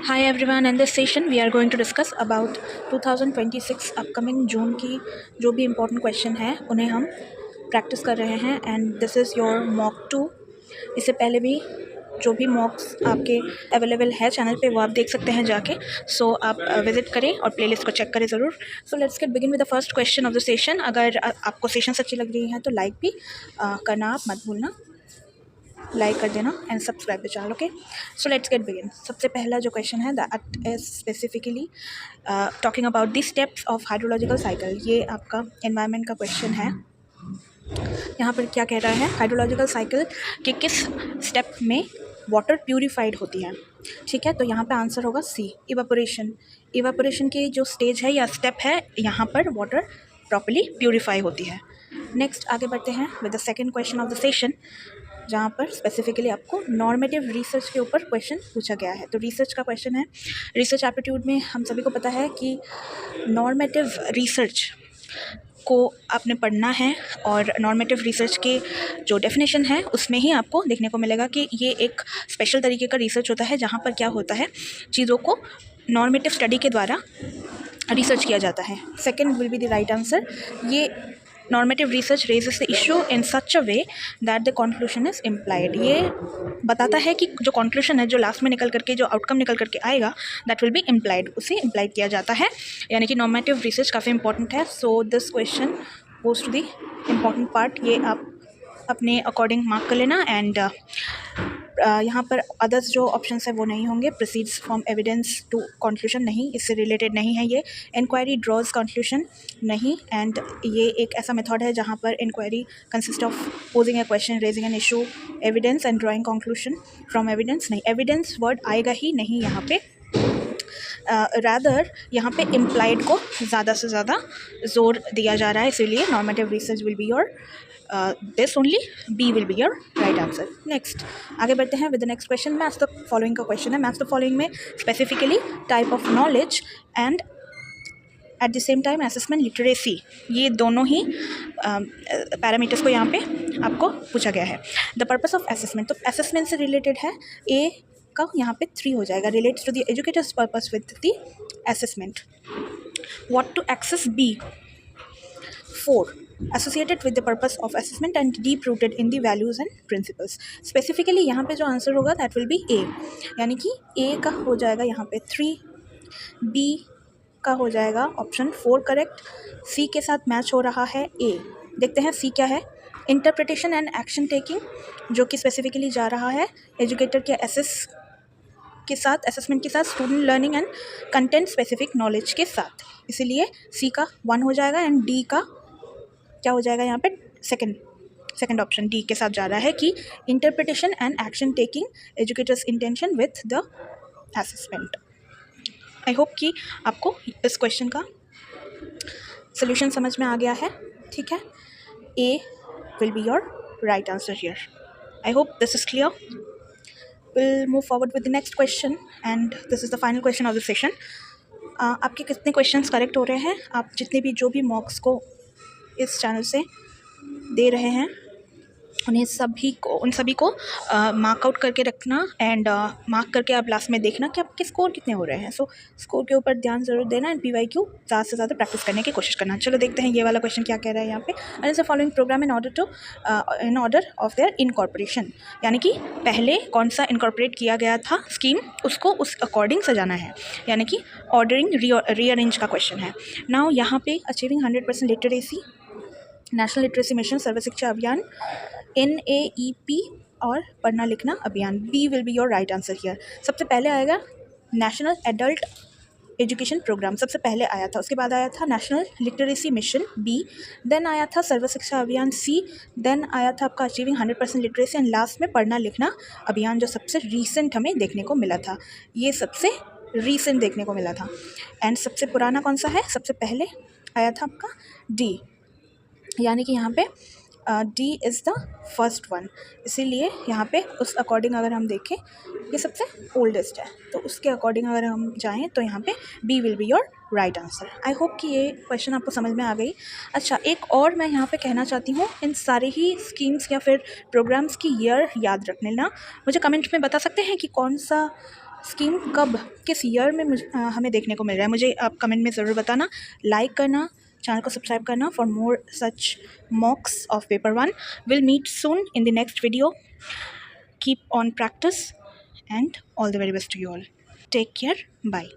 Hi everyone, in this session we are going to discuss about 2026 upcoming जून की जो भी important question है उन्हें हम प्रैक्टिस कर रहे हैं and this is your mock 2। इससे पहले भी जो भी मॉक्स आपके अवेलेबल है चैनल पे वो आप देख सकते हैं जाके। सो आप विजिट करें और प्लेलिस्ट को चेक करें ज़रूर। So let's get begin with the first question of the session. अगर आपको सेशंस अच्छी लग रही हैं तो लाइक भी करना आप मत भूलना, लाइक कर देना and subscribe the channel. Okay, so let's get begin. सबसे पहला जो क्वेश्चन है that is specifically talking about the steps of hydrological cycle. ये आपका एनवायरनमेंट का क्वेश्चन है। यहाँ पर क्या कह रहा है, हाइड्रोलॉजिकल साइकिल के किस स्टेप में वाटर प्यूरिफाइड होती है। ठीक है, तो यहाँ पे आंसर होगा सी, इवापोरेशन। इवापोरेशन की जो स्टेज है या स्टेप है यहाँ पर वाटर प्रॉपर्ली प्यूरिफाई होती है। नेक्स्ट आगे बढ़ते हैं with the second question of the session, जहाँ पर स्पेसिफिकली आपको नॉर्मेटिव रिसर्च के ऊपर क्वेश्चन पूछा गया है। तो रिसर्च का क्वेश्चन है। रिसर्च एप्टीट्यूड में हम सभी को पता है कि नॉर्मेटिव रिसर्च को आपने पढ़ना है और नॉर्मेटिव रिसर्च के जो डेफिनेशन है उसमें ही आपको देखने को मिलेगा कि ये एक स्पेशल तरीके का रिसर्च होता है जहाँ पर क्या होता है, चीज़ों को नॉर्मेटिव स्टडी के द्वारा रिसर्च किया जाता है। Second will be the right answer. ये normative research raises the issue in such a way that the conclusion is implied. ये बताता है कि जो कंक्लूजन है, जो लास्ट में निकल करके जो आउटकम निकल करके आएगा, दैट विल बी इम्प्लाइड, उसे इम्प्लाइड किया जाता है। यानी कि नॉर्मेटिव रिसर्च काफ़ी इंपॉर्टेंट है। So this question goes to the important part. ये आप अपने अकॉर्डिंग मार्क कर लेना एंड यहाँ पर अदर्स जो ऑप्शंस है वो नहीं होंगे। Proceeds from evidence to conclusion नहीं, इससे रिलेटेड नहीं है ये। इंक्वायरी ड्रॉज कंक्लूजन नहीं, एंड ये एक ऐसा मेथड है जहाँ पर inquiry consist of posing a question, raising an issue, evidence and drawing conclusion from evidence नहीं। एविडेंस वर्ड आएगा ही नहीं यहाँ पे, रादर यहाँ पे इम्प्लाइड को ज़्यादा से ज़्यादा जोर दिया जा रहा है, इसीलिए normative research will be your this only, B will be your right answer. Next आगे बढ़ते हैं with the next question. Match the following का क्वेश्चन है। मैच द फॉलोइंग में specifically type of knowledge and at the same time assessment literacy, ये दोनों ही parameters को यहाँ पे आपको पूछा गया है। द पर्पस ऑफ असेसमेंट, तो असेसमेंट से रिलेटेड है, ए का यहाँ पे 3 हो जाएगा, relates to the educators purpose with the assessment. What to assess, B. 4 associated with the purpose of assessment and deep rooted in the values and principles। specifically यहाँ पे जो आंसर होगा that will be A, यानी कि A का हो जाएगा यहाँ पे 3, B का हो जाएगा ऑप्शन 4 करेक्ट, C के साथ मैच हो रहा है A। देखते हैं C क्या है। इंटरप्रिटेशन एंड एक्शन टेकिंग, जो कि स्पेसिफिकली जा रहा है एजुकेटर के असेसमेंट के साथ student learning and content specific knowledge के साथ, इसीलिए C का 1 हो जाएगा एंड D का क्या हो जाएगा यहाँ पे, सेकंड ऑप्शन डी के साथ जा रहा है कि interpretation and action taking educators intention with the assessment. I hope कि आपको इस क्वेश्चन का सोल्यूशन समझ में आ गया है। ठीक है, A will be your right answer here. I hope this is clear. Will move forward with the next question and this is the final question of the session. आपके कितने क्वेश्चंस करेक्ट हो रहे हैं, आप जितने भी जो भी मॉक्स को इस चैनल से दे रहे हैं उन सभी को मार्क आउट करके रखना एंड मार्क करके आप लास्ट में देखना कि आपके स्कोर कितने हो रहे हैं। सो स्कोर के ऊपर ध्यान ज़रूर देना एंड PYQ ज़्यादा से ज़्यादा प्रैक्टिस करने की कोशिश करना। चलो देखते हैं ये वाला क्वेश्चन क्या कह रहा है यहाँ पे। And is the following programme in order of their incorporation, यानी कि पहले कौन सा इनकॉर्पोरेट किया गया था स्कीम, उसको उस अकॉर्डिंग सजाना है, यानी कि ऑर्डरिंग रीअरेंज का क्वेश्चन है। नाउ यहाँ पे achieving 100% literacy, national literacy mission, Sarva Shiksha Abhiyan, NAEP और Padhna Likhna Abhiyan, B will be your right answer here. सबसे पहले आएगा नेशनल एडल्ट एजुकेशन प्रोग्राम, सबसे पहले आया था, उसके बाद आया था national literacy mission B, then आया था सर्व शिक्षा अभियान सी, देन आया था आपका अचीविंग 100% लिटरेसी एंड लास्ट में पढ़ना लिखना अभियान, जो सबसे रीसेंट हमें देखने को मिला था। ये सबसे रीसेंट देखने को मिला था। एंड सबसे पुराना कौन सा है, सबसे पहले आया था आपका डी, यानी कि यहाँ पे D is the first one, इसीलिए यहाँ पे उस अकॉर्डिंग अगर हम देखें ये सबसे ओल्डेस्ट है, तो उसके अकॉर्डिंग अगर हम जाएँ तो यहाँ पे B will be your right answer. I hope कि ये क्वेश्चन आपको समझ में आ गई। अच्छा, एक और मैं यहाँ पे कहना चाहती हूँ, इन सारे ही स्कीम्स या फिर प्रोग्राम्स की ईयर याद रख लेना। मुझे कमेंट में बता सकते हैं कि कौन सा स्कीम कब, किस ईयर में हमें देखने को मिल रहा है, मुझे आप कमेंट में ज़रूर बताना। लाइक करना, चैनल को सब्सक्राइब करना for more such mocks of paper 1। Will meet soon in the next video. Keep on practice and all the very best to you all. Take care, bye.